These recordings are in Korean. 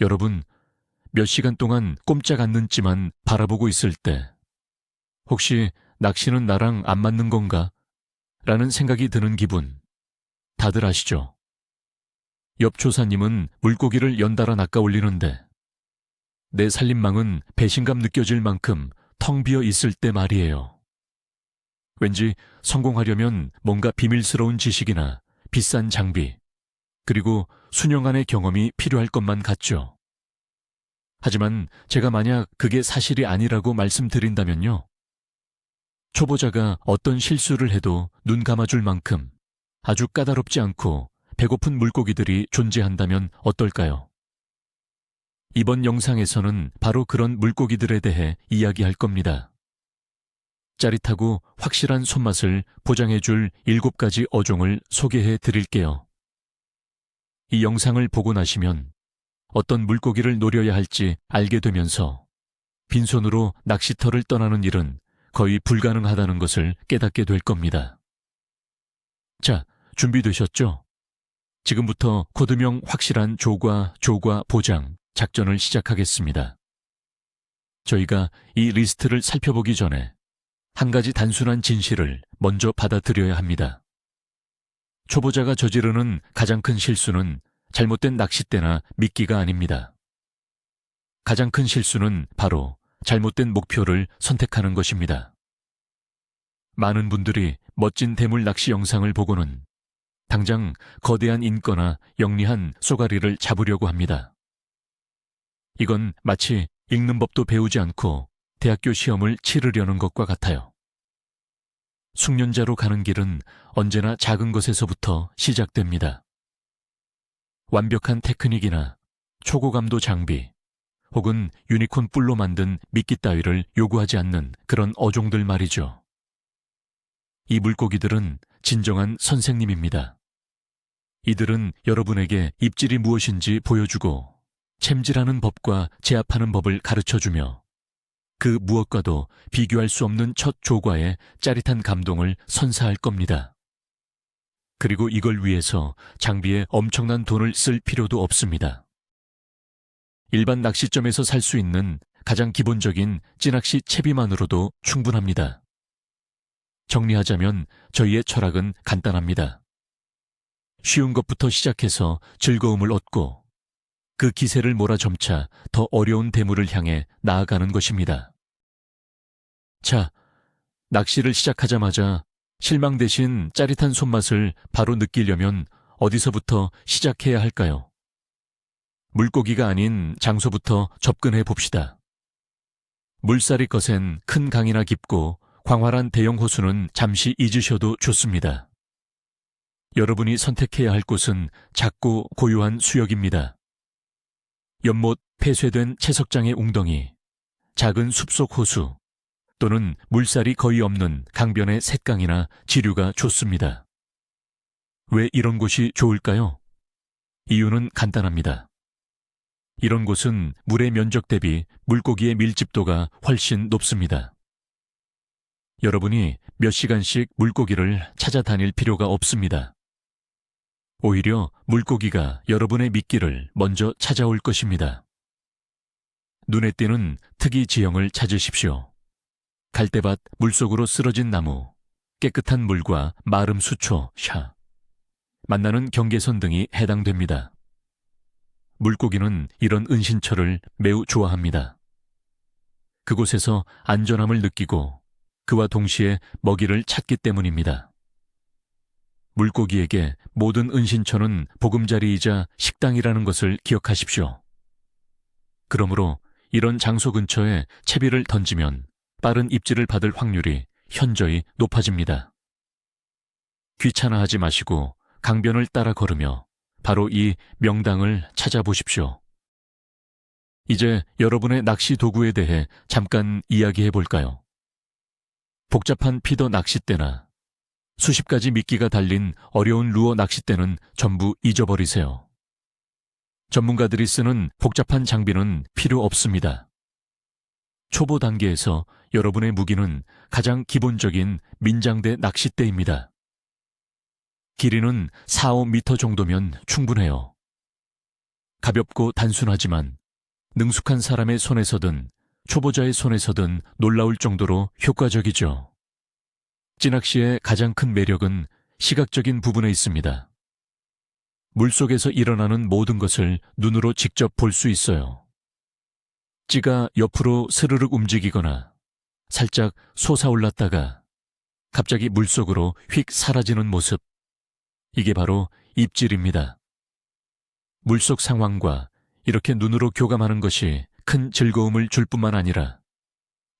여러분, 몇 시간 동안 꼼짝 않는지만 바라보고 있을 때 혹시 낚시는 나랑 안 맞는 건가? 라는 생각이 드는 기분 다들 아시죠? 옆 조사님은 물고기를 연달아 낚아 올리는데 내 살림망은 배신감 느껴질 만큼 텅 비어 있을 때 말이에요. 왠지 성공하려면 뭔가 비밀스러운 지식이나 비싼 장비, 그리고 수년간의 경험이 필요할 것만 같죠. 하지만 제가 만약 그게 사실이 아니라고 말씀드린다면요. 초보자가 어떤 실수를 해도 눈 감아줄 만큼 아주 까다롭지 않고 배고픈 물고기들이 존재한다면 어떨까요? 이번 영상에서는 바로 그런 물고기들에 대해 이야기할 겁니다. 짜릿하고 확실한 손맛을 보장해줄 7가지 어종을 소개해 드릴게요. 이 영상을 보고 나시면 어떤 물고기를 노려야 할지 알게 되면서 빈손으로 낚시터를 떠나는 일은 거의 불가능하다는 것을 깨닫게 될 겁니다. 자, 준비되셨죠? 지금부터 코드명 확실한 조과 보장 작전을 시작하겠습니다. 저희가 이 리스트를 살펴보기 전에 한 가지 단순한 진실을 먼저 받아들여야 합니다. 초보자가 저지르는 가장 큰 실수는 잘못된 낚싯대나 미끼가 아닙니다. 가장 큰 실수는 바로 잘못된 목표를 선택하는 것입니다. 많은 분들이 멋진 대물 낚시 영상을 보고는 당장 거대한 인거나 영리한 쏘가리를 잡으려고 합니다. 이건 마치 읽는 법도 배우지 않고 대학교 시험을 치르려는 것과 같아요. 숙련자로 가는 길은 언제나 작은 것에서부터 시작됩니다. 완벽한 테크닉이나 초고감도 장비, 혹은 유니콘 뿔로 만든 미끼 따위를 요구하지 않는 그런 어종들 말이죠. 이 물고기들은 진정한 선생님입니다. 이들은 여러분에게 입질이 무엇인지 보여주고 챔질하는 법과 제압하는 법을 가르쳐주며 그 무엇과도 비교할 수 없는 첫 조과의 짜릿한 감동을 선사할 겁니다. 그리고 이걸 위해서 장비에 엄청난 돈을 쓸 필요도 없습니다. 일반 낚시점에서 살 수 있는 가장 기본적인 찌낚시 채비만으로도 충분합니다. 정리하자면 저희의 철학은 간단합니다. 쉬운 것부터 시작해서 즐거움을 얻고 그 기세를 몰아점차 더 어려운 대물을 향해 나아가는 것입니다. 자, 낚시를 시작하자마자 실망 대신 짜릿한 손맛을 바로 느끼려면 어디서부터 시작해야 할까요? 물고기가 아닌 장소부터 접근해 봅시다. 물살이 거센 큰 강이나 깊고 광활한 대형 호수는 잠시 잊으셔도 좋습니다. 여러분이 선택해야 할 곳은 작고 고요한 수역입니다. 연못 폐쇄된 채석장의 웅덩이, 작은 숲속 호수, 또는 물살이 거의 없는 강변의 샛강이나 지류가 좋습니다. 왜 이런 곳이 좋을까요? 이유는 간단합니다. 이런 곳은 물의 면적 대비 물고기의 밀집도가 훨씬 높습니다. 여러분이 몇 시간씩 물고기를 찾아다닐 필요가 없습니다. 오히려 물고기가 여러분의 미끼를 먼저 찾아올 것입니다. 눈에 띄는 특이 지형을 찾으십시오. 갈대밭 물속으로 쓰러진 나무, 깨끗한 물과 마름 수초, 만나는 경계선 등이 해당됩니다. 물고기는 이런 은신처를 매우 좋아합니다. 그곳에서 안전함을 느끼고 그와 동시에 먹이를 찾기 때문입니다. 물고기에게 모든 은신처는 보금자리이자 식당이라는 것을 기억하십시오. 그러므로 이런 장소 근처에 채비를 던지면 빠른 입질을 받을 확률이 현저히 높아집니다. 귀찮아하지 마시고 강변을 따라 걸으며 바로 이 명당을 찾아보십시오. 이제 여러분의 낚시 도구에 대해 잠깐 이야기해 볼까요? 복잡한 피더 낚싯대나 수십 가지 미끼가 달린 어려운 루어 낚싯대는 전부 잊어버리세요. 전문가들이 쓰는 복잡한 장비는 필요 없습니다. 초보 단계에서 여러분의 무기는 가장 기본적인 민장대 낚싯대입니다. 길이는 4-5m 정도면 충분해요. 가볍고 단순하지만 능숙한 사람의 손에서든 초보자의 손에서든 놀라울 정도로 효과적이죠. 찌낚시의 가장 큰 매력은 시각적인 부분에 있습니다. 물속에서 일어나는 모든 것을 눈으로 직접 볼 수 있어요. 찌가 옆으로 스르륵 움직이거나 살짝 솟아올랐다가 갑자기 물속으로 휙 사라지는 모습. 이게 바로 입질입니다. 물속 상황과 이렇게 눈으로 교감하는 것이 큰 즐거움을 줄 뿐만 아니라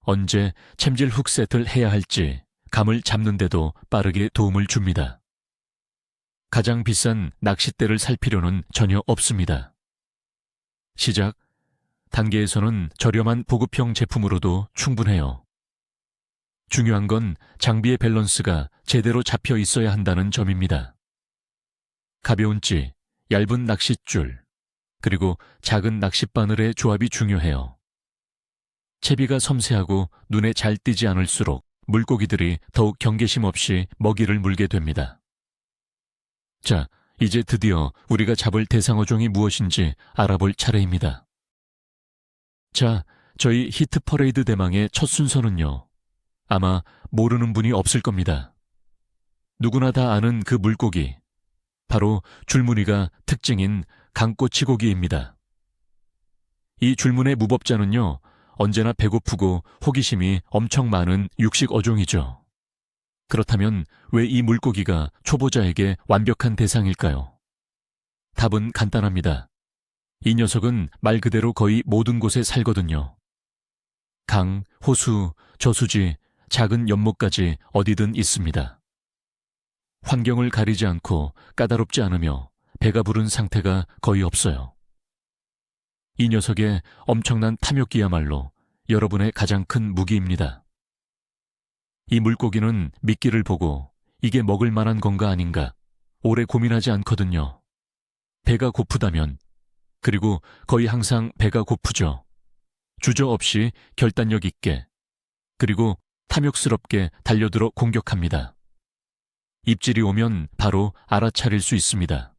언제 챔질 훅셋을 해야 할지 감을 잡는 데도 빠르게 도움을 줍니다. 가장 비싼 낚싯대를 살 필요는 전혀 없습니다. 시작 단계에서는 저렴한 보급형 제품으로도 충분해요. 중요한 건 장비의 밸런스가 제대로 잡혀 있어야 한다는 점입니다. 가벼운 찌, 얇은 낚싯줄, 그리고 작은 낚싯바늘의 조합이 중요해요. 채비가 섬세하고 눈에 잘 띄지 않을수록 물고기들이 더욱 경계심 없이 먹이를 물게 됩니다. 자, 이제 드디어 우리가 잡을 대상어종이 무엇인지 알아볼 차례입니다. 자, 저희 히트 퍼레이드 대망의 첫 순서는요. 아마 모르는 분이 없을 겁니다. 누구나 다 아는 그 물고기, 바로 줄무늬가 특징인 강꼬치고기입니다. 이 줄무늬의 무법자는요, 언제나 배고프고 호기심이 엄청 많은 육식 어종이죠. 그렇다면 왜 이 물고기가 초보자에게 완벽한 대상일까요? 답은 간단합니다. 이 녀석은 말 그대로 거의 모든 곳에 살거든요. 강, 호수, 저수지, 작은 연못까지 어디든 있습니다. 환경을 가리지 않고 까다롭지 않으며 배가 부른 상태가 거의 없어요. 이 녀석의 엄청난 탐욕기야말로 여러분의 가장 큰 무기입니다. 이 물고기는 미끼를 보고 이게 먹을 만한 건가 아닌가 오래 고민하지 않거든요. 배가 고프다면, 그리고 거의 항상 배가 고프죠. 주저없이 결단력 있게, 그리고 탐욕스럽게 달려들어 공격합니다. 입질이 오면 바로 알아차릴 수 있습니다.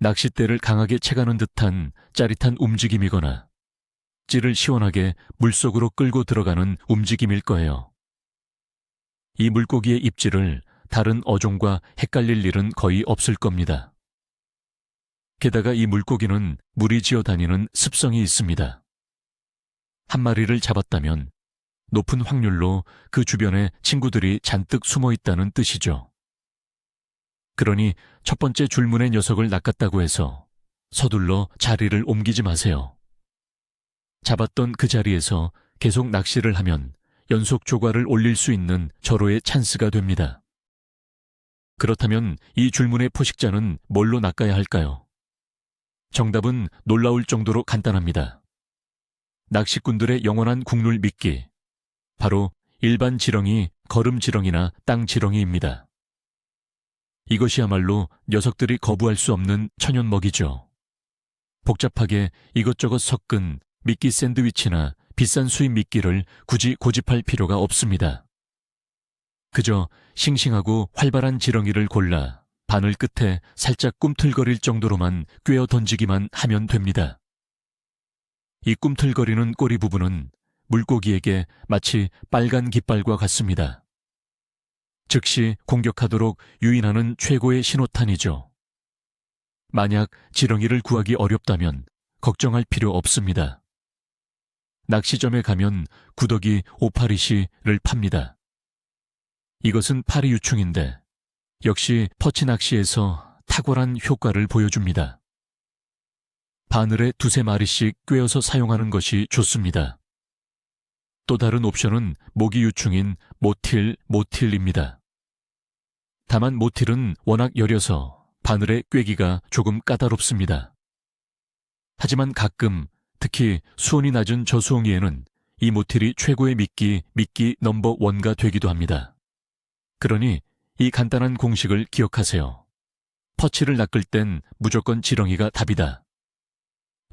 낚싯대를 강하게 채가는 듯한 짜릿한 움직임이거나 찌를 시원하게 물속으로 끌고 들어가는 움직임일 거예요. 이 물고기의 입질을 다른 어종과 헷갈릴 일은 거의 없을 겁니다. 게다가 이 물고기는 물이 지어다니는 습성이 있습니다. 한 마리를 잡았다면 높은 확률로 그 주변에 친구들이 잔뜩 숨어 있다는 뜻이죠. 그러니 첫 번째 줄무늬 녀석을 낚았다고 해서 서둘러 자리를 옮기지 마세요. 잡았던 그 자리에서 계속 낚시를 하면 연속 조과를 올릴 수 있는 절호의 찬스가 됩니다. 그렇다면 이 줄무늬 포식자는 뭘로 낚아야 할까요? 정답은 놀라울 정도로 간단합니다. 낚시꾼들의 영원한 국룰 미끼, 바로 일반 지렁이, 거름 지렁이나 땅 지렁이입니다. 이것이야말로 녀석들이 거부할 수 없는 천연 먹이죠. 복잡하게 이것저것 섞은 미끼 샌드위치나 비싼 수입 미끼를 굳이 고집할 필요가 없습니다. 그저 싱싱하고 활발한 지렁이를 골라 바늘 끝에 살짝 꿈틀거릴 정도로만 꿰어 던지기만 하면 됩니다. 이 꿈틀거리는 꼬리 부분은 물고기에게 마치 빨간 깃발과 같습니다. 즉시 공격하도록 유인하는 최고의 신호탄이죠. 만약 지렁이를 구하기 어렵다면 걱정할 필요 없습니다. 낚시점에 가면 구더기 오파리시를 팝니다. 이것은 파리 유충인데 역시 퍼치 낚시에서 탁월한 효과를 보여줍니다. 바늘에 두세 마리씩 꿰어서 사용하는 것이 좋습니다. 또 다른 옵션은 모기 유충인 모틸입니다. 다만 모틸은 워낙 여려서 바늘에 꿰기가 조금 까다롭습니다. 하지만 가끔 특히 수온이 낮은 저수홍이에는 이 모틸이 최고의 미끼 넘버 원가 되기도 합니다. 그러니 이 간단한 공식을 기억하세요. 퍼치를 낚을 땐 무조건 지렁이가 답이다.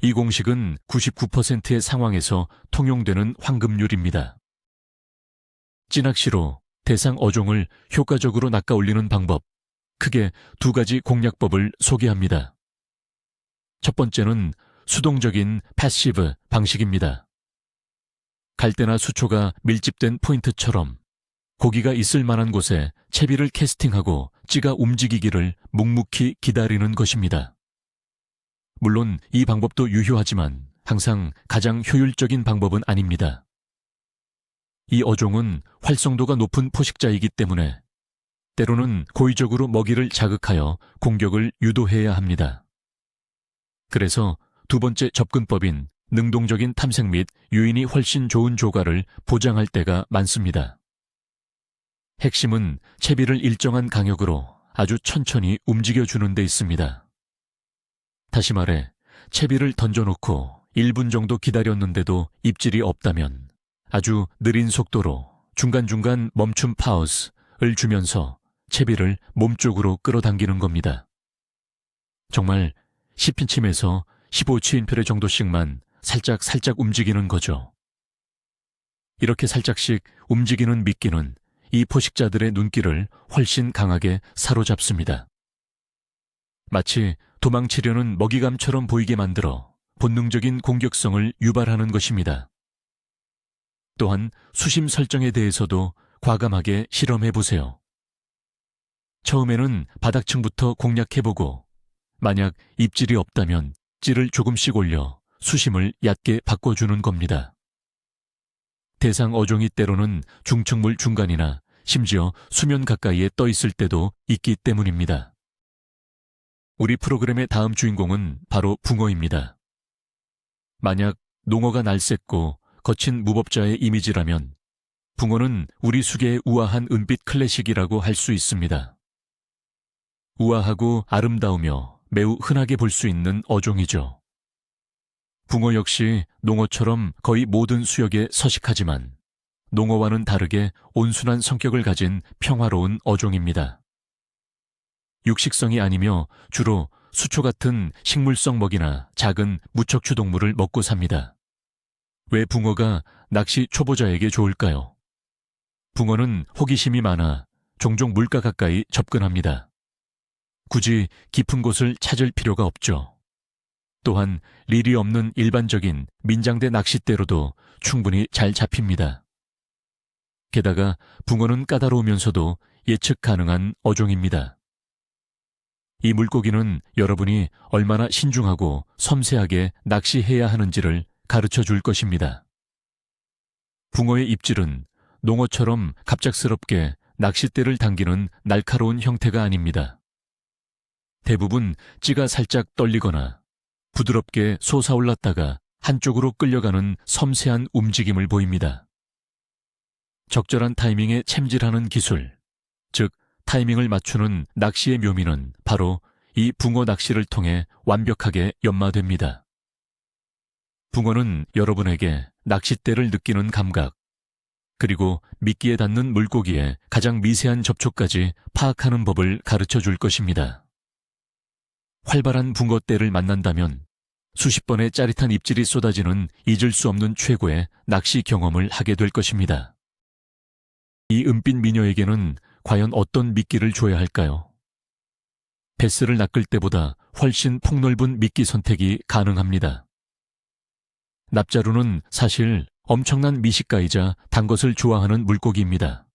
이 공식은 99%의 상황에서 통용되는 황금률입니다. 찌낚시로 대상 어종을 효과적으로 낚아 올리는 방법, 크게 두 가지 공략법을 소개합니다. 첫 번째는 수동적인 패시브 방식입니다. 갈대나 수초가 밀집된 포인트처럼 고기가 있을 만한 곳에 채비를 캐스팅하고 찌가 움직이기를 묵묵히 기다리는 것입니다. 물론 이 방법도 유효하지만 항상 가장 효율적인 방법은 아닙니다. 이 어종은 활성도가 높은 포식자이기 때문에 때로는 고의적으로 먹이를 자극하여 공격을 유도해야 합니다. 그래서 두 번째 접근법인 능동적인 탐색 및 유인이 훨씬 좋은 조과를 보장할 때가 많습니다. 핵심은 채비를 일정한 간격으로 아주 천천히 움직여주는 데 있습니다. 다시 말해 채비를 던져놓고 1분 정도 기다렸는데도 입질이 없다면 아주 느린 속도로 중간중간 멈춤 파우스를 주면서 채비를 몸쪽으로 끌어당기는 겁니다. 정말 10인침에서 15치인표레 정도씩만 살짝 움직이는 거죠. 이렇게 살짝씩 움직이는 미끼는 이 포식자들의 눈길을 훨씬 강하게 사로잡습니다. 마치 도망치려는 먹이감처럼 보이게 만들어 본능적인 공격성을 유발하는 것입니다. 또한 수심 설정에 대해서도 과감하게 실험해보세요. 처음에는 바닥층부터 공략해보고 만약 입질이 없다면 찌를 조금씩 올려 수심을 얕게 바꿔주는 겁니다. 대상 어종이 때로는 중층물 중간이나 심지어 수면 가까이에 떠 있을 때도 있기 때문입니다. 우리 프로그램의 다음 주인공은 바로 붕어입니다. 만약 농어가 날쌔고 거친 무법자의 이미지라면 붕어는 우리 수계의 우아한 은빛 클래식이라고 할 수 있습니다. 우아하고 아름다우며 매우 흔하게 볼 수 있는 어종이죠. 붕어 역시 농어처럼 거의 모든 수역에 서식하지만 농어와는 다르게 온순한 성격을 가진 평화로운 어종입니다. 육식성이 아니며 주로 수초 같은 식물성 먹이나 작은 무척추 동물을 먹고 삽니다. 왜 붕어가 낚시 초보자에게 좋을까요? 붕어는 호기심이 많아 종종 물가 가까이 접근합니다. 굳이 깊은 곳을 찾을 필요가 없죠. 또한 릴이 없는 일반적인 민장대 낚싯대로도 충분히 잘 잡힙니다. 게다가 붕어는 까다로우면서도 예측 가능한 어종입니다. 이 물고기는 여러분이 얼마나 신중하고 섬세하게 낚시해야 하는지를 가르쳐 줄 것입니다. 붕어의 입질은 농어처럼 갑작스럽게 낚싯대를 당기는 날카로운 형태가 아닙니다. 대부분 찌가 살짝 떨리거나 부드럽게 솟아올랐다가 한쪽으로 끌려가는 섬세한 움직임을 보입니다. 적절한 타이밍에 챔질하는 기술, 즉 타이밍을 맞추는 낚시의 묘미는 바로 이 붕어 낚시를 통해 완벽하게 연마됩니다. 붕어는 여러분에게 낚싯대를 느끼는 감각, 그리고 미끼에 닿는 물고기의 가장 미세한 접촉까지 파악하는 법을 가르쳐 줄 것입니다. 활발한 붕어떼를 만난다면 수십 번의 짜릿한 입질이 쏟아지는 잊을 수 없는 최고의 낚시 경험을 하게 될 것입니다. 이 은빛 미녀에게는 과연 어떤 미끼를 줘야 할까요? 베스를 낚을 때보다 훨씬 폭넓은 미끼 선택이 가능합니다. 납자루는 사실 엄청난 미식가이자 단 것을 좋아하는 물고기입니다.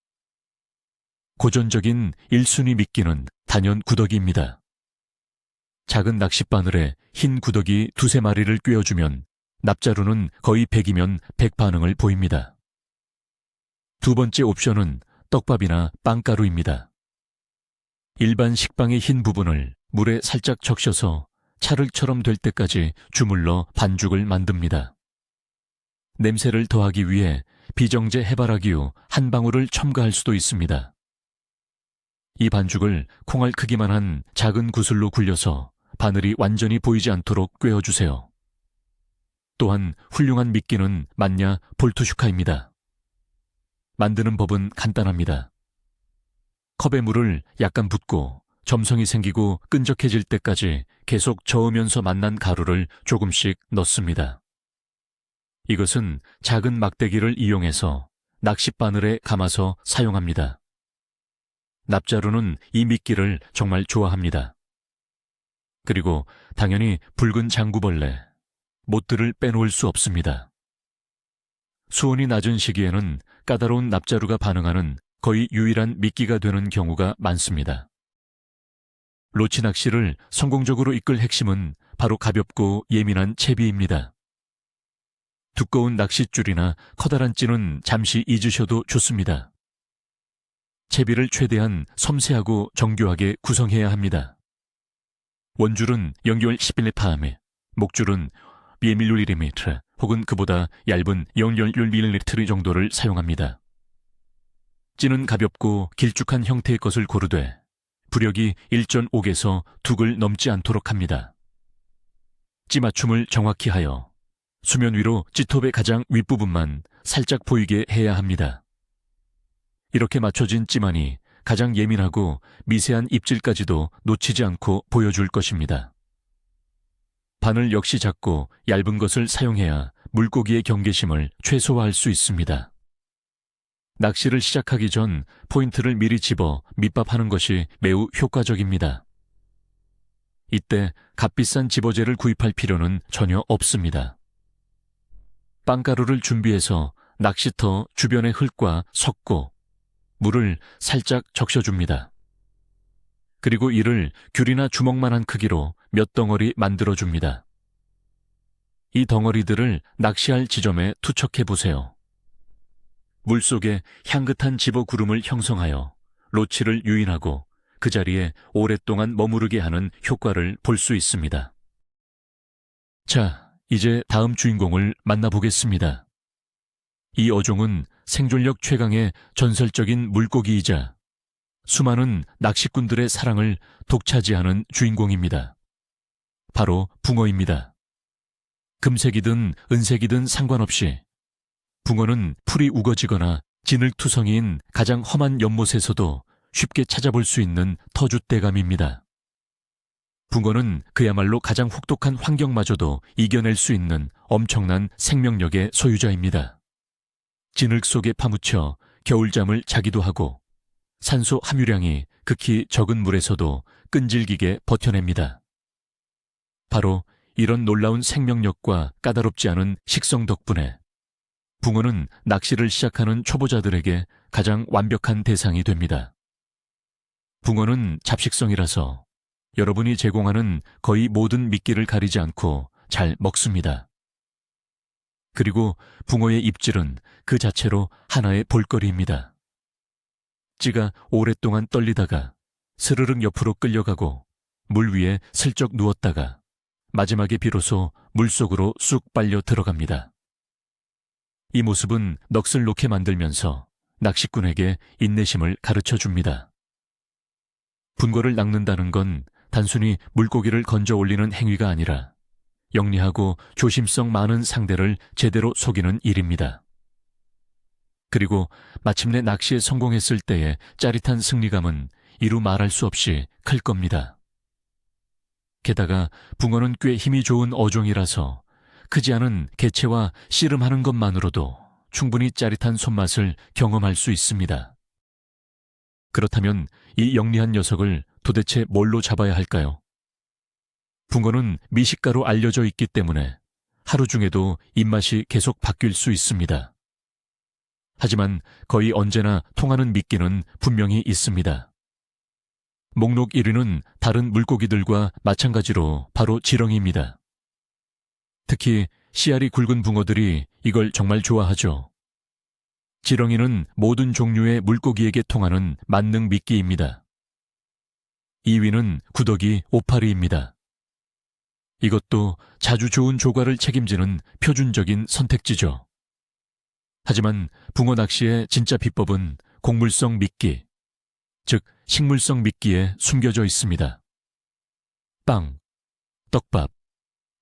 고전적인 1순위 미끼는 단연 구더기입니다. 작은 낚싯바늘에 흰 구더기 2~3마리를 꿰어주면 납자루는 거의 100이면 100 반응을 보입니다. 두 번째 옵션은 떡밥이나 빵가루입니다. 일반 식빵의 흰 부분을 물에 살짝 적셔서 찰흙처럼 될 때까지 주물러 반죽을 만듭니다. 냄새를 더하기 위해 비정제 해바라기유 한 방울을 첨가할 수도 있습니다. 이 반죽을 콩알 크기만 한 작은 구슬로 굴려서 바늘이 완전히 보이지 않도록 꿰어주세요. 또한 훌륭한 미끼는 만냐 볼투슈카입니다. 만드는 법은 간단합니다. 컵에 물을 약간 붓고 점성이 생기고 끈적해질 때까지 계속 저으면서 만난 가루를 조금씩 넣습니다. 이것은 작은 막대기를 이용해서 낚싯바늘에 감아서 사용합니다. 납자루는 이 미끼를 정말 좋아합니다. 그리고 당연히 붉은 장구벌레, 못들을 빼놓을 수 없습니다. 수온이 낮은 시기에는 까다로운 납자루가 반응하는 거의 유일한 미끼가 되는 경우가 많습니다. 로치 낚시를 성공적으로 이끌 핵심은 바로 가볍고 예민한 채비입니다. 두꺼운 낚싯줄이나 커다란 찌는 잠시 잊으셔도 좋습니다. 채비를 최대한 섬세하고 정교하게 구성해야 합니다. 원줄은 연결 11mm, 목줄은 1mm 혹은 그보다 얇은 0.1mm 정도를 사용합니다. 찌는 가볍고 길쭉한 형태의 것을 고르되 부력이 1.5에서 2글 넘지 않도록 합니다. 찌 맞춤을 정확히 하여 수면 위로 찌톱의 가장 윗부분만 살짝 보이게 해야 합니다. 이렇게 맞춰진 찌만이 가장 예민하고 미세한 입질까지도 놓치지 않고 보여줄 것입니다. 바늘 역시 작고 얇은 것을 사용해야 물고기의 경계심을 최소화할 수 있습니다. 낚시를 시작하기 전 포인트를 미리 집어 밑밥하는 것이 매우 효과적입니다. 이때 값비싼 집어제를 구입할 필요는 전혀 없습니다. 빵가루를 준비해서 낚시터 주변의 흙과 섞고 물을 살짝 적셔줍니다. 그리고 이를 귤이나 주먹만한 크기로 몇 덩어리 만들어줍니다. 이 덩어리들을 낚시할 지점에 투척해보세요. 물속에 향긋한 집어 구름을 형성하여 로치를 유인하고 그 자리에 오랫동안 머무르게 하는 효과를 볼 수 있습니다. 자, 이제 다음 주인공을 만나보겠습니다. 이 어종은 생존력 최강의 전설적인 물고기이자 수많은 낚시꾼들의 사랑을 독차지하는 주인공입니다. 바로 붕어입니다. 금색이든 은색이든 상관없이 붕어는 풀이 우거지거나 진흙투성이인 가장 험한 연못에서도 쉽게 찾아볼 수 있는 터줏대감입니다. 붕어는 그야말로 가장 혹독한 환경마저도 이겨낼 수 있는 엄청난 생명력의 소유자입니다. 진흙 속에 파묻혀 겨울잠을 자기도 하고 산소 함유량이 극히 적은 물에서도 끈질기게 버텨냅니다. 바로 이런 놀라운 생명력과 까다롭지 않은 식성 덕분에 붕어는 낚시를 시작하는 초보자들에게 가장 완벽한 대상이 됩니다. 붕어는 잡식성이라서 여러분이 제공하는 거의 모든 미끼를 가리지 않고 잘 먹습니다. 그리고 붕어의 입질은 그 자체로 하나의 볼거리입니다. 찌가 오랫동안 떨리다가 스르륵 옆으로 끌려가고 물 위에 슬쩍 누웠다가 마지막에 비로소 물속으로 쑥 빨려 들어갑니다. 이 모습은 넋을 놓게 만들면서 낚시꾼에게 인내심을 가르쳐 줍니다. 붕어를 낚는다는 건 단순히 물고기를 건져 올리는 행위가 아니라 영리하고 조심성 많은 상대를 제대로 속이는 일입니다. 그리고 마침내 낚시에 성공했을 때의 짜릿한 승리감은 이루 말할 수 없이 클 겁니다. 게다가 붕어는 꽤 힘이 좋은 어종이라서 크지 않은 개체와 씨름하는 것만으로도 충분히 짜릿한 손맛을 경험할 수 있습니다. 그렇다면 이 영리한 녀석을 도대체 뭘로 잡아야 할까요? 붕어는 미식가로 알려져 있기 때문에 하루 중에도 입맛이 계속 바뀔 수 있습니다. 하지만 거의 언제나 통하는 미끼는 분명히 있습니다. 목록 1위는 다른 물고기들과 마찬가지로 바로 지렁이입니다. 특히 씨알이 굵은 붕어들이 이걸 정말 좋아하죠. 지렁이는 모든 종류의 물고기에게 통하는 만능 미끼입니다. 2위는 구더기 오파리입니다. 이것도 자주 좋은 조과를 책임지는 표준적인 선택지죠. 하지만 붕어 낚시의 진짜 비법은 곡물성 미끼, 즉 식물성 미끼에 숨겨져 있습니다. 빵, 떡밥,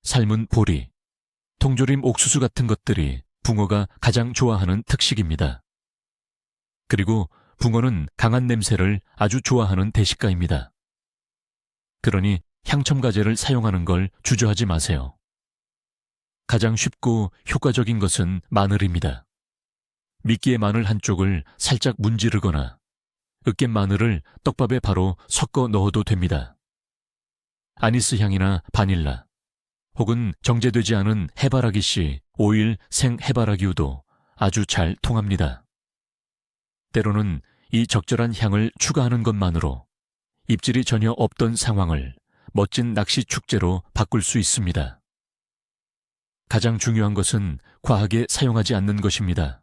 삶은 보리, 통조림 옥수수 같은 것들이 붕어가 가장 좋아하는 특식입니다. 그리고 붕어는 강한 냄새를 아주 좋아하는 대식가입니다. 그러니 향첨가제를 사용하는 걸 주저하지 마세요. 가장 쉽고 효과적인 것은 마늘입니다. 미끼의 마늘 한쪽을 살짝 문지르거나 으깬 마늘을 떡밥에 바로 섞어 넣어도 됩니다. 아니스 향이나 바닐라, 혹은 정제되지 않은 해바라기 씨, 오일 생 해바라기 우도 아주 잘 통합니다. 때로는 이 적절한 향을 추가하는 것만으로 입질이 전혀 없던 상황을 멋진 낚시 축제로 바꿀 수 있습니다. 가장 중요한 것은 과하게 사용하지 않는 것입니다.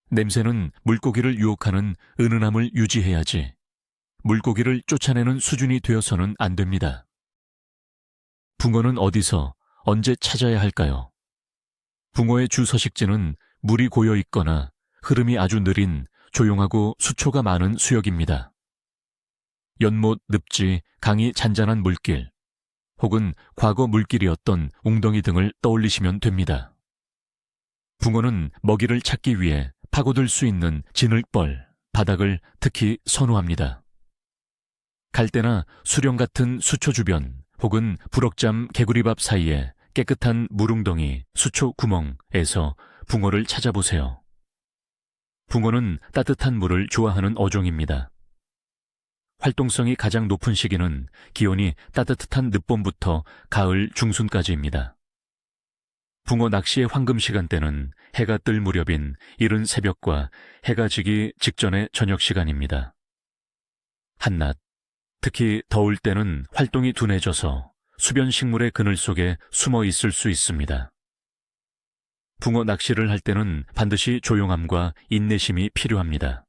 냄새는 물고기를 유혹하는 은은함을 유지해야지 물고기를 쫓아내는 수준이 되어서는 안 됩니다. 붕어는 어디서 언제 찾아야 할까요? 붕어의 주 서식지는 물이 고여 있거나 흐름이 아주 느린 조용하고 수초가 많은 수역입니다. 연못, 늪지, 강이 잔잔한 물길, 혹은 과거 물길이었던 웅덩이 등을 떠올리시면 됩니다. 붕어는 먹이를 찾기 위해 파고들 수 있는 진흙벌, 바닥을 특히 선호합니다. 갈대나 수령 같은 수초 주변 혹은 부럭잠 개구리밥 사이에 깨끗한 물웅덩이, 수초 구멍에서 붕어를 찾아보세요. 붕어는 따뜻한 물을 좋아하는 어종입니다. 활동성이 가장 높은 시기는 기온이 따뜻한 늦봄부터 가을 중순까지입니다. 붕어 낚시의 황금 시간대는 해가 뜰 무렵인 이른 새벽과 해가 지기 직전의 저녁 시간입니다. 한낮, 특히 더울 때는 활동이 둔해져서 수변 식물의 그늘 속에 숨어 있을 수 있습니다. 붕어 낚시를 할 때는 반드시 조용함과 인내심이 필요합니다.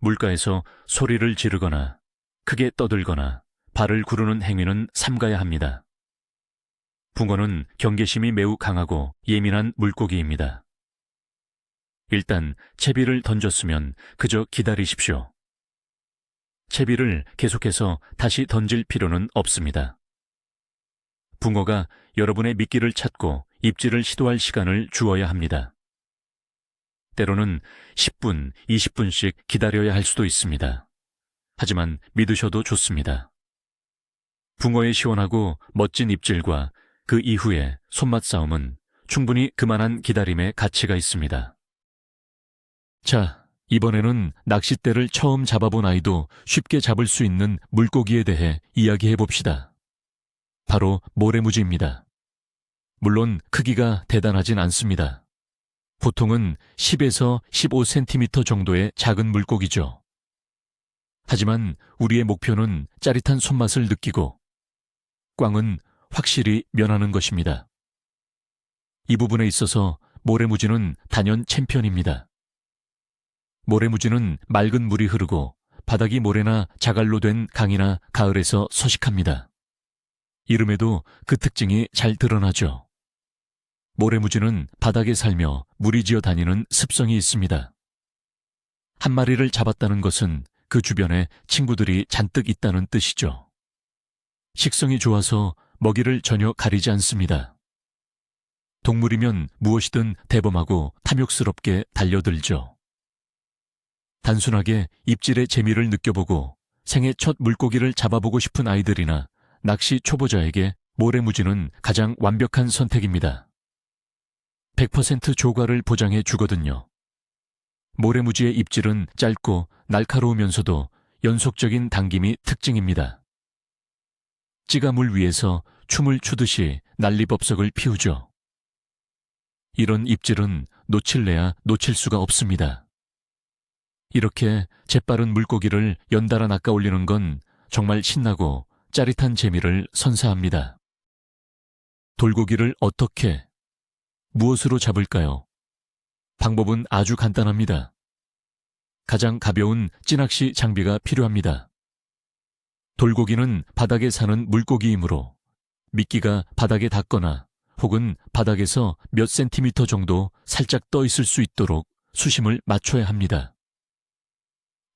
물가에서 소리를 지르거나 크게 떠들거나 발을 구르는 행위는 삼가야 합니다. 붕어는 경계심이 매우 강하고 예민한 물고기입니다. 일단 채비를 던졌으면 그저 기다리십시오. 채비를 계속해서 다시 던질 필요는 없습니다. 붕어가 여러분의 미끼를 찾고 입질을 시도할 시간을 주어야 합니다. 때로는 10분, 20분씩 기다려야 할 수도 있습니다. 하지만 믿으셔도 좋습니다. 붕어의 시원하고 멋진 입질과 그 이후의 손맛 싸움은 충분히 그만한 기다림의 가치가 있습니다. 자, 이번에는 낚싯대를 처음 잡아본 아이도 쉽게 잡을 수 있는 물고기에 대해 이야기해 봅시다. 바로 모래무지입니다. 물론 크기가 대단하진 않습니다. 보통은 10에서 15cm 정도의 작은 물고기죠. 하지만 우리의 목표는 짜릿한 손맛을 느끼고 꽝은 확실히 면하는 것입니다. 이 부분에 있어서 모래무지는 단연 챔피언입니다. 모래무지는 맑은 물이 흐르고 바닥이 모래나 자갈로 된 강이나 가을에서 서식합니다. 이름에도 그 특징이 잘 드러나죠. 모래무지는 바닥에 살며 무리지어 다니는 습성이 있습니다. 한 마리를 잡았다는 것은 그 주변에 친구들이 잔뜩 있다는 뜻이죠. 식성이 좋아서 먹이를 전혀 가리지 않습니다. 동물이면 무엇이든 대범하고 탐욕스럽게 달려들죠. 단순하게 입질의 재미를 느껴보고 생애 첫 물고기를 잡아보고 싶은 아이들이나 낚시 초보자에게 모래무지는 가장 완벽한 선택입니다. 100% 조과를 보장해 주거든요. 모래무지의 입질은 짧고 날카로우면서도 연속적인 당김이 특징입니다. 찌가 물 위에서 춤을 추듯이 난리법석을 피우죠. 이런 입질은 놓칠래야 놓칠 수가 없습니다. 이렇게 재빠른 물고기를 연달아 낚아올리는 건 정말 신나고 짜릿한 재미를 선사합니다. 돌고기를 어떻게, 무엇으로 잡을까요? 방법은 아주 간단합니다. 가장 가벼운 찌낚시 장비가 필요합니다. 돌고기는 바닥에 사는 물고기이므로 미끼가 바닥에 닿거나 혹은 바닥에서 몇 센티미터 정도 살짝 떠 있을 수 있도록 수심을 맞춰야 합니다.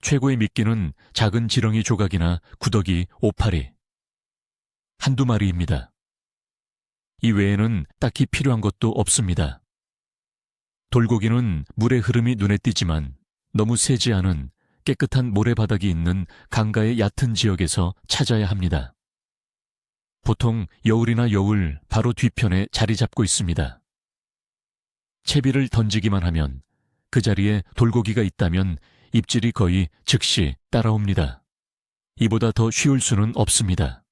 최고의 미끼는 작은 지렁이 조각이나 구더기, 오파리. 한두 마리입니다. 이 외에는 딱히 필요한 것도 없습니다. 돌고기는 물의 흐름이 눈에 띄지만 너무 세지 않은 깨끗한 모래바닥이 있는 강가의 얕은 지역에서 찾아야 합니다. 보통 여울이나 여울 바로 뒤편에 자리 잡고 있습니다. 채비를 던지기만 하면 그 자리에 돌고기가 있다면 입질이 거의 즉시 따라옵니다. 이보다 더 쉬울 수는 없습니다.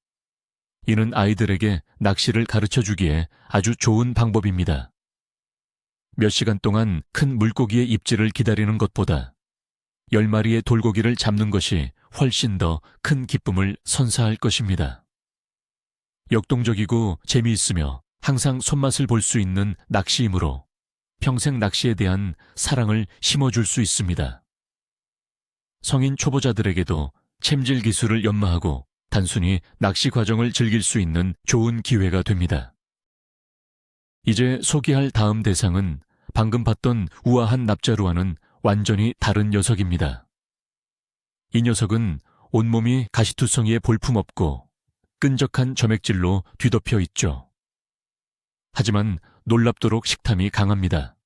이는 아이들에게 낚시를 가르쳐 주기에 아주 좋은 방법입니다. 몇 시간 동안 큰 물고기의 입질을 기다리는 것보다 10마리의 돌고기를 잡는 것이 훨씬 더 큰 기쁨을 선사할 것입니다. 역동적이고 재미있으며 항상 손맛을 볼 수 있는 낚시이므로 평생 낚시에 대한 사랑을 심어줄 수 있습니다. 성인 초보자들에게도 챔질 기술을 연마하고 단순히 낚시 과정을 즐길 수 있는 좋은 기회가 됩니다. 이제 소개할 다음 대상은 방금 봤던 우아한 납자루와는 완전히 다른 녀석입니다. 이 녀석은 온몸이 가시투성이에 볼품없고 끈적한 점액질로 뒤덮여 있죠. 하지만 놀랍도록 식탐이 강합니다.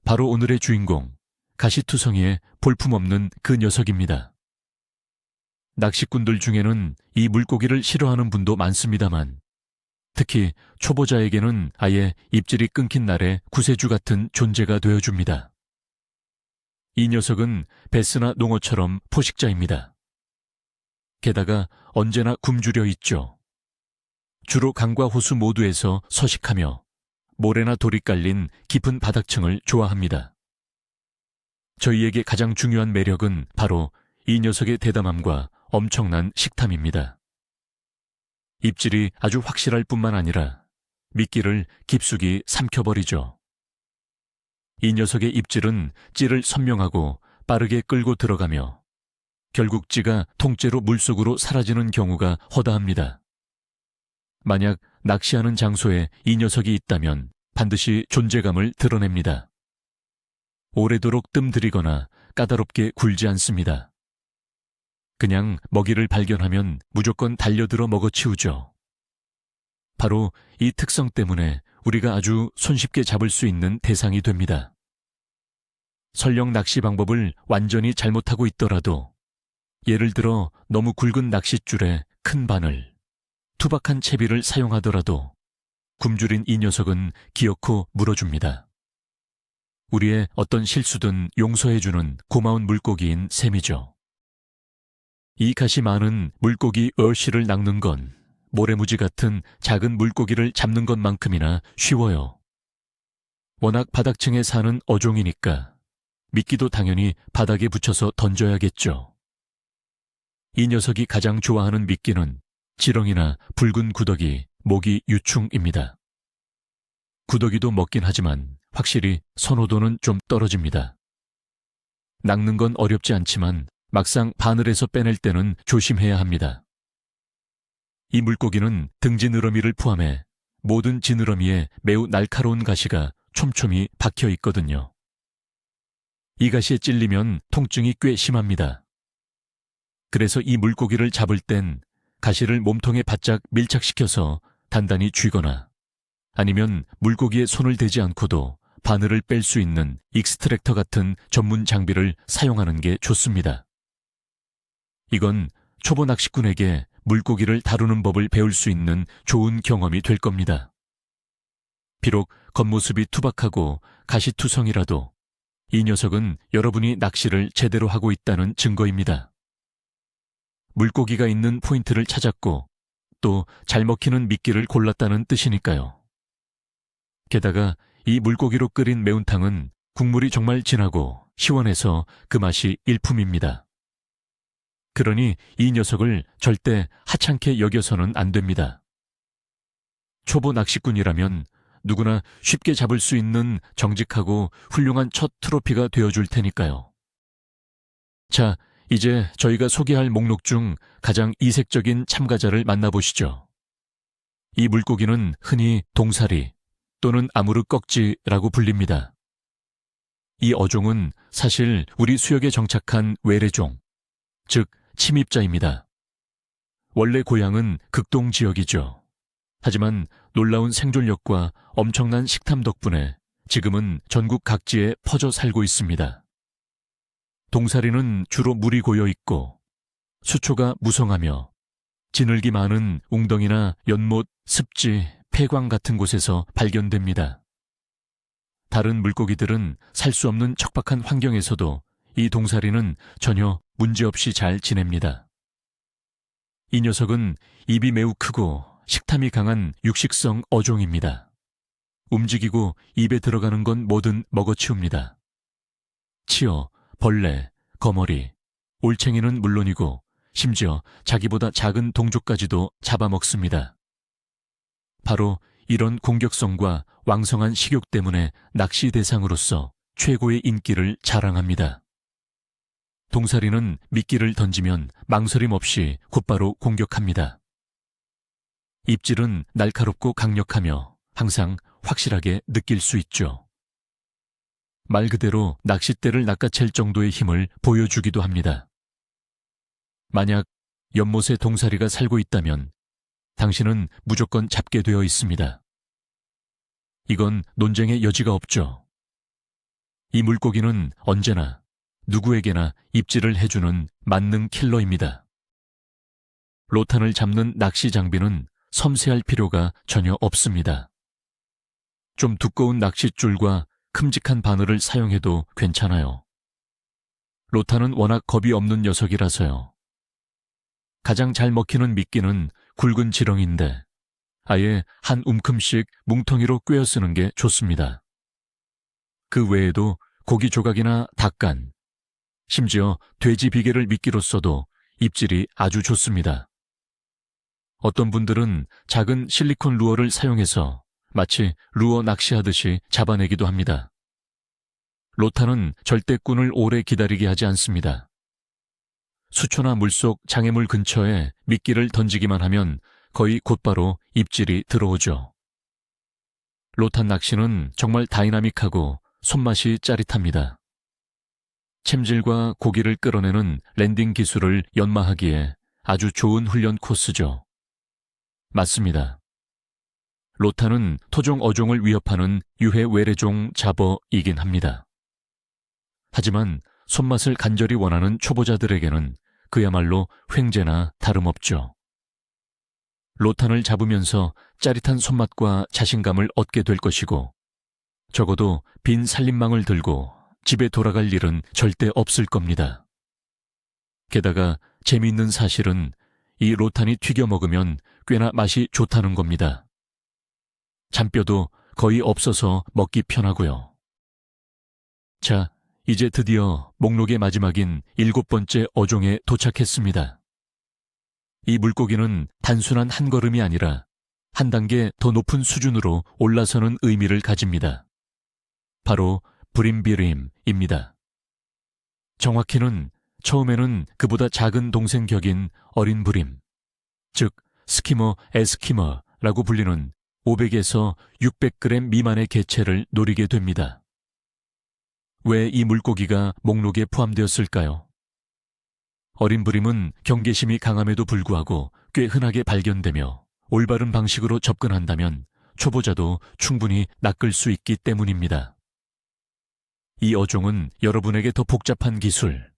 바로 오늘의 주인공, 가시투성이에 볼품없는 그 녀석입니다. 낚시꾼들 중에는 이 물고기를 싫어하는 분도 많습니다만 특히 초보자에게는 아예 입질이 끊긴 날의 구세주 같은 존재가 되어줍니다. 이 녀석은 베스나 농어처럼 포식자입니다. 게다가 언제나 굶주려 있죠. 주로 강과 호수 모두에서 서식하며 모래나 돌이 깔린 깊은 바닥층을 좋아합니다. 저희에게 가장 중요한 매력은 바로 이 녀석의 대담함과 엄청난 식탐입니다. 입질이 아주 확실할 뿐만 아니라 미끼를 깊숙이 삼켜버리죠. 이 녀석의 입질은 찌를 선명하고 빠르게 끌고 들어가며 결국 찌가 통째로 물속으로 사라지는 경우가 허다합니다. 만약 낚시하는 장소에 이 녀석이 있다면 반드시 존재감을 드러냅니다. 오래도록 뜸들이거나 까다롭게 굴지 않습니다. 그냥 먹이를 발견하면 무조건 달려들어 먹어치우죠. 바로 이 특성 때문에 우리가 아주 손쉽게 잡을 수 있는 대상이 됩니다. 설령 낚시 방법을 완전히 잘못하고 있더라도 예를 들어 너무 굵은 낚싯줄에 큰 바늘, 투박한 채비를 사용하더라도 굶주린 이 녀석은 기어코 물어줍니다. 우리의 어떤 실수든 용서해주는 고마운 물고기인 셈이죠. 이 가시 많은 물고기 어시를 낚는 건 모래무지 같은 작은 물고기를 잡는 것만큼이나 쉬워요. 워낙 바닥층에 사는 어종이니까 미끼도 당연히 바닥에 붙여서 던져야겠죠. 이 녀석이 가장 좋아하는 미끼는 지렁이나 붉은 구더기, 모기 유충입니다. 구더기도 먹긴 하지만 확실히 선호도는 좀 떨어집니다. 낚는 건 어렵지 않지만 막상 바늘에서 빼낼 때는 조심해야 합니다. 이 물고기는 등지느러미를 포함해 모든 지느러미에 매우 날카로운 가시가 촘촘히 박혀 있거든요. 이 가시에 찔리면 통증이 꽤 심합니다. 그래서 이 물고기를 잡을 땐 가시를 몸통에 바짝 밀착시켜서 단단히 쥐거나 아니면 물고기에 손을 대지 않고도 바늘을 뺄 수 있는 익스트랙터 같은 전문 장비를 사용하는 게 좋습니다. 이건 초보 낚시꾼에게 물고기를 다루는 법을 배울 수 있는 좋은 경험이 될 겁니다. 비록 겉모습이 투박하고 가시투성이라도 이 녀석은 여러분이 낚시를 제대로 하고 있다는 증거입니다. 물고기가 있는 포인트를 찾았고 또 잘 먹히는 미끼를 골랐다는 뜻이니까요. 게다가 이 물고기로 끓인 매운탕은 국물이 정말 진하고 시원해서 그 맛이 일품입니다. 그러니 이 녀석을 절대 하찮게 여겨서는 안 됩니다. 초보 낚시꾼이라면 누구나 쉽게 잡을 수 있는 정직하고 훌륭한 첫 트로피가 되어줄 테니까요. 자, 이제 저희가 소개할 목록 중 가장 이색적인 참가자를 만나보시죠. 이 물고기는 흔히 동사리 또는 아무르꺽지라고 불립니다. 이 어종은 사실 우리 수역에 정착한 외래종, 즉 침입자입니다. 원래 고향은 극동 지역이죠. 하지만 놀라운 생존력과 엄청난 식탐 덕분에 지금은 전국 각지에 퍼져 살고 있습니다. 동사리는 주로 물이 고여 있고 수초가 무성하며 지늘기 많은 웅덩이나 연못, 습지, 폐광 같은 곳에서 발견됩니다. 다른 물고기들은 살 수 없는 척박한 환경에서도 이 동사리는 전혀 문제없이 잘 지냅니다. 이 녀석은 입이 매우 크고 식탐이 강한 육식성 어종입니다. 움직이고 입에 들어가는 건 뭐든 먹어치웁니다. 치어, 벌레, 거머리, 올챙이는 물론이고 심지어 자기보다 작은 동족까지도 잡아먹습니다. 바로 이런 공격성과 왕성한 식욕 때문에 낚시 대상으로서 최고의 인기를 자랑합니다. 동사리는 미끼를 던지면 망설임 없이 곧바로 공격합니다. 입질은 날카롭고 강력하며 항상 확실하게 느낄 수 있죠. 말 그대로 낚싯대를 낚아챌 정도의 힘을 보여주기도 합니다. 만약 연못에 동사리가 살고 있다면 당신은 무조건 잡게 되어 있습니다. 이건 논쟁의 여지가 없죠. 이 물고기는 언제나 누구에게나 입질을 해주는 만능 킬러입니다. 로탄을 잡는 낚시 장비는 섬세할 필요가 전혀 없습니다. 좀 두꺼운 낚싯줄과 큼직한 바늘을 사용해도 괜찮아요. 로탄은 워낙 겁이 없는 녀석이라서요. 가장 잘 먹히는 미끼는 굵은 지렁이인데 아예 한 움큼씩 뭉텅이로 꿰어 쓰는 게 좋습니다. 그 외에도 고기 조각이나 닭간, 심지어 돼지 비계를 미끼로 써도 입질이 아주 좋습니다. 어떤 분들은 작은 실리콘 루어를 사용해서 마치 루어 낚시하듯이 잡아내기도 합니다. 로탄은 절대 꾼을 오래 기다리게 하지 않습니다. 수초나 물속 장애물 근처에 미끼를 던지기만 하면 거의 곧바로 입질이 들어오죠. 로탄 낚시는 정말 다이나믹하고 손맛이 짜릿합니다. 챔질과 고기를 끌어내는 랜딩 기술을 연마하기에 아주 좋은 훈련 코스죠. 맞습니다. 로탄은 토종 어종을 위협하는 유해 외래종 잡어이긴 합니다. 하지만 손맛을 간절히 원하는 초보자들에게는 그야말로 횡재나 다름없죠. 로탄을 잡으면서 짜릿한 손맛과 자신감을 얻게 될 것이고 적어도 빈 살림망을 들고 집에 돌아갈 일은 절대 없을 겁니다. 게다가 재미있는 사실은 이 로탄이 튀겨 먹으면 꽤나 맛이 좋다는 겁니다. 잔뼈도 거의 없어서 먹기 편하고요. 자, 이제 드디어 목록의 마지막인 7번째 어종에 도착했습니다. 이 물고기는 단순한 한 걸음이 아니라 한 단계 더 높은 수준으로 올라서는 의미를 가집니다. 바로 브림비림입니다. 정확히는 처음에는 그보다 작은 동생 격인 어린 브림, 즉 스키머 에스키머라고 불리는 500에서 600g 미만의 개체를 노리게 됩니다. 왜 이 물고기가 목록에 포함되었을까요? 어린 브림은 경계심이 강함에도 불구하고 꽤 흔하게 발견되며 올바른 방식으로 접근한다면 초보자도 충분히 낚을 수 있기 때문입니다. 이 어종은 여러분에게 더 복잡한 기술,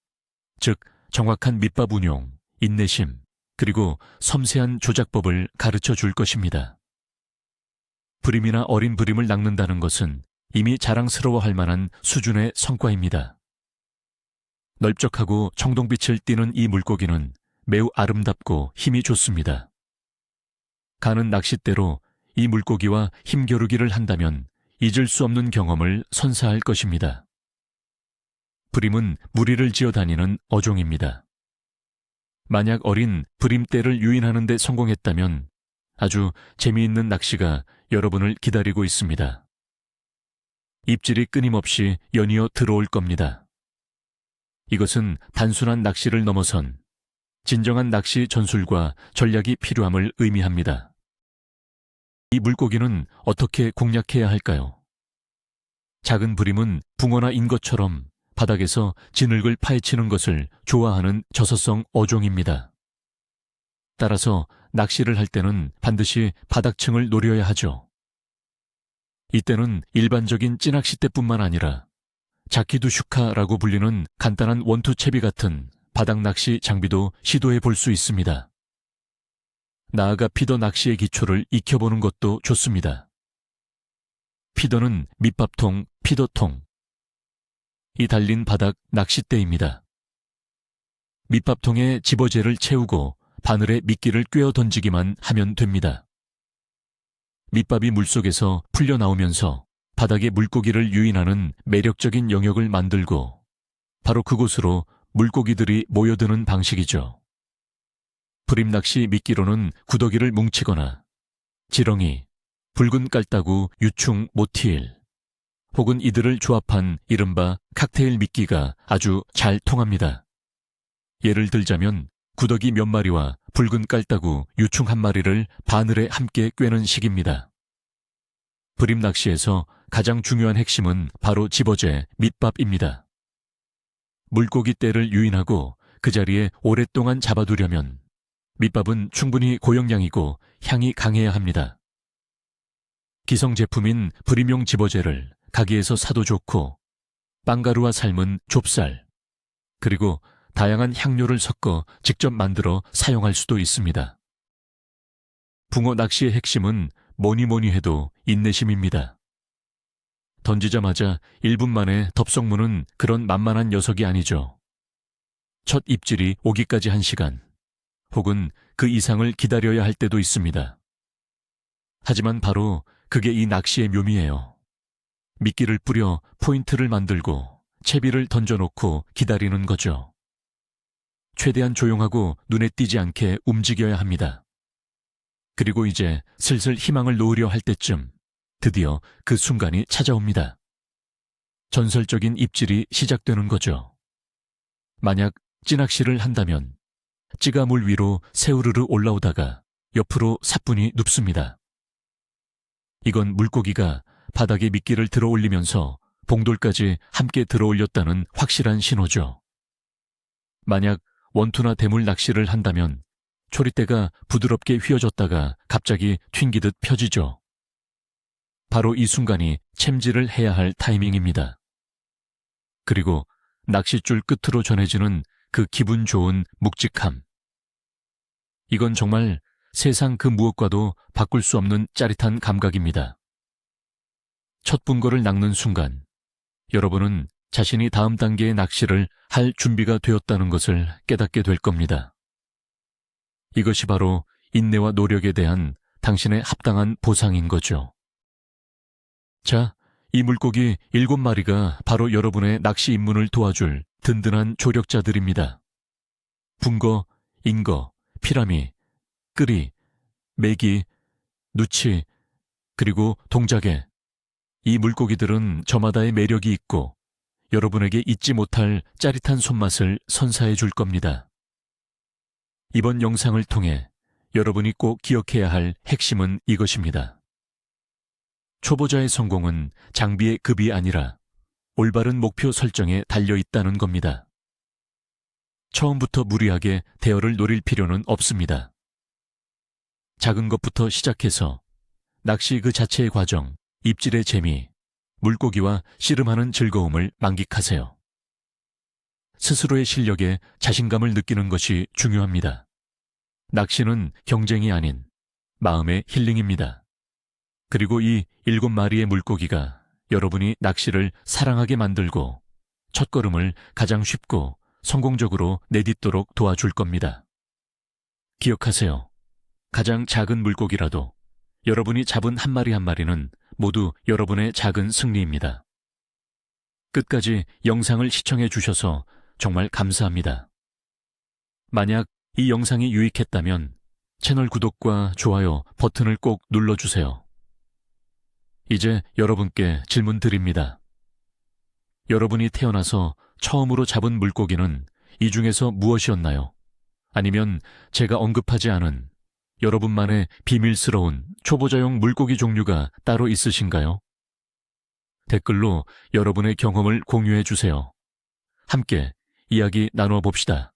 즉 정확한 밑밥 운용, 인내심, 그리고 섬세한 조작법을 가르쳐 줄 것입니다. 브림이나 어린 브림을 낚는다는 것은 이미 자랑스러워할 만한 수준의 성과입니다. 넓적하고 청동빛을 띠는 이 물고기는 매우 아름답고 힘이 좋습니다. 가는 낚싯대로 이 물고기와 힘겨루기를 한다면 잊을 수 없는 경험을 선사할 것입니다. 브림은 무리를 지어 다니는 어종입니다. 만약 어린 브림떼를 유인하는 데 성공했다면 아주 재미있는 낚시가 여러분을 기다리고 있습니다. 입질이 끊임없이 연이어 들어올 겁니다. 이것은 단순한 낚시를 넘어선 진정한 낚시 전술과 전략이 필요함을 의미합니다. 이 물고기는 어떻게 공략해야 할까요? 작은 브림은 붕어나 인것처럼 바닥에서 진흙을 파헤치는 것을 좋아하는 저서성 어종입니다. 따라서 낚시를 할 때는 반드시 바닥층을 노려야 하죠. 이때는 일반적인 찌낚싯대뿐만 아니라 자키두슈카라고 불리는 간단한 원투채비 같은 바닥 낚시 장비도 시도해 볼 수 있습니다. 나아가 피더 낚시의 기초를 익혀보는 것도 좋습니다. 피더는 밑밥통, 피더통, 이 달린 바닥 낚싯대입니다. 밑밥통에 집어제를 채우고 바늘에 미끼를 꿰어 던지기만 하면 됩니다. 밑밥이 물속에서 풀려 나오면서 바닥에 물고기를 유인하는 매력적인 영역을 만들고 바로 그곳으로 물고기들이 모여드는 방식이죠. 불입낚시 미끼로는 구더기를 뭉치거나 지렁이, 붉은 깔따구, 유충, 모티일 혹은 이들을 조합한 이른바 칵테일 미끼가 아주 잘 통합니다. 예를 들자면 구더기 몇 마리와 붉은 깔따구, 유충 한 마리를 바늘에 함께 꿰는 식입니다. 불입낚시에서 가장 중요한 핵심은 바로 집어제, 밑밥입니다. 물고기 떼를 유인하고 그 자리에 오랫동안 잡아두려면 밑밥은 충분히 고영량이고 향이 강해야 합니다. 기성 제품인 불임용 집어제를 가게에서 사도 좋고 빵가루와 삶은 좁쌀 그리고 다양한 향료를 섞어 직접 만들어 사용할 수도 있습니다. 붕어 낚시의 핵심은 뭐니 해도 인내심입니다. 던지자마자 1분 만에 덥석무는 그런 만만한 녀석이 아니죠. 첫 입질이 오기까지 1시간 혹은 그 이상을 기다려야 할 때도 있습니다. 하지만 바로 그게 이 낚시의 묘미예요. 미끼를 뿌려 포인트를 만들고 채비를 던져놓고 기다리는 거죠. 최대한 조용하고 눈에 띄지 않게 움직여야 합니다. 그리고 이제 슬슬 희망을 놓으려 할 때쯤 드디어 그 순간이 찾아옵니다. 전설적인 입질이 시작되는 거죠. 만약 찌낚시를 한다면 찌가 물 위로 새우르르 올라오다가 옆으로 사뿐히 눕습니다. 이건 물고기가 바닥에 미끼를 들어 올리면서 봉돌까지 함께 들어 올렸다는 확실한 신호죠. 만약 원투나 대물 낚시를 한다면 초리대가 부드럽게 휘어졌다가 갑자기 튕기듯 펴지죠. 바로 이 순간이 챔질을 해야 할 타이밍입니다. 그리고 낚싯줄 끝으로 전해지는 그 기분 좋은 묵직함. 이건 정말 세상 그 무엇과도 바꿀 수 없는 짜릿한 감각입니다. 첫 붕어를 낚는 순간 여러분은 자신이 다음 단계의 낚시를 할 준비가 되었다는 것을 깨닫게 될 겁니다. 이것이 바로 인내와 노력에 대한 당신의 합당한 보상인 거죠. 자, 이 물고기 7마리가 바로 여러분의 낚시 입문을 도와줄 든든한 조력자들입니다. 붕어, 잉거, 피라미, 끄리, 메기, 누치, 그리고 동자개. 이 물고기들은 저마다의 매력이 있고 여러분에게 잊지 못할 짜릿한 손맛을 선사해 줄 겁니다. 이번 영상을 통해 여러분이 꼭 기억해야 할 핵심은 이것입니다. 초보자의 성공은 장비의 급이 아니라 올바른 목표 설정에 달려 있다는 겁니다. 처음부터 무리하게 대어를 노릴 필요는 없습니다. 작은 것부터 시작해서 낚시 그 자체의 과정, 입질의 재미, 물고기와 씨름하는 즐거움을 만끽하세요. 스스로의 실력에 자신감을 느끼는 것이 중요합니다. 낚시는 경쟁이 아닌 마음의 힐링입니다. 그리고 이 7마리의 물고기가 여러분이 낚시를 사랑하게 만들고 첫걸음을 가장 쉽고 성공적으로 내딛도록 도와줄 겁니다. 기억하세요. 가장 작은 물고기라도 여러분이 잡은 한 마리 한 마리는 모두 여러분의 작은 승리입니다. 끝까지 영상을 시청해 주셔서 정말 감사합니다. 만약 이 영상이 유익했다면 채널 구독과 좋아요 버튼을 꼭 눌러주세요. 이제 여러분께 질문 드립니다. 여러분이 태어나서 처음으로 잡은 물고기는 이 중에서 무엇이었나요? 아니면 제가 언급하지 않은 여러분만의 비밀스러운 초보자용 물고기 종류가 따로 있으신가요? 댓글로 여러분의 경험을 공유해 주세요. 함께 이야기 나누어 봅시다.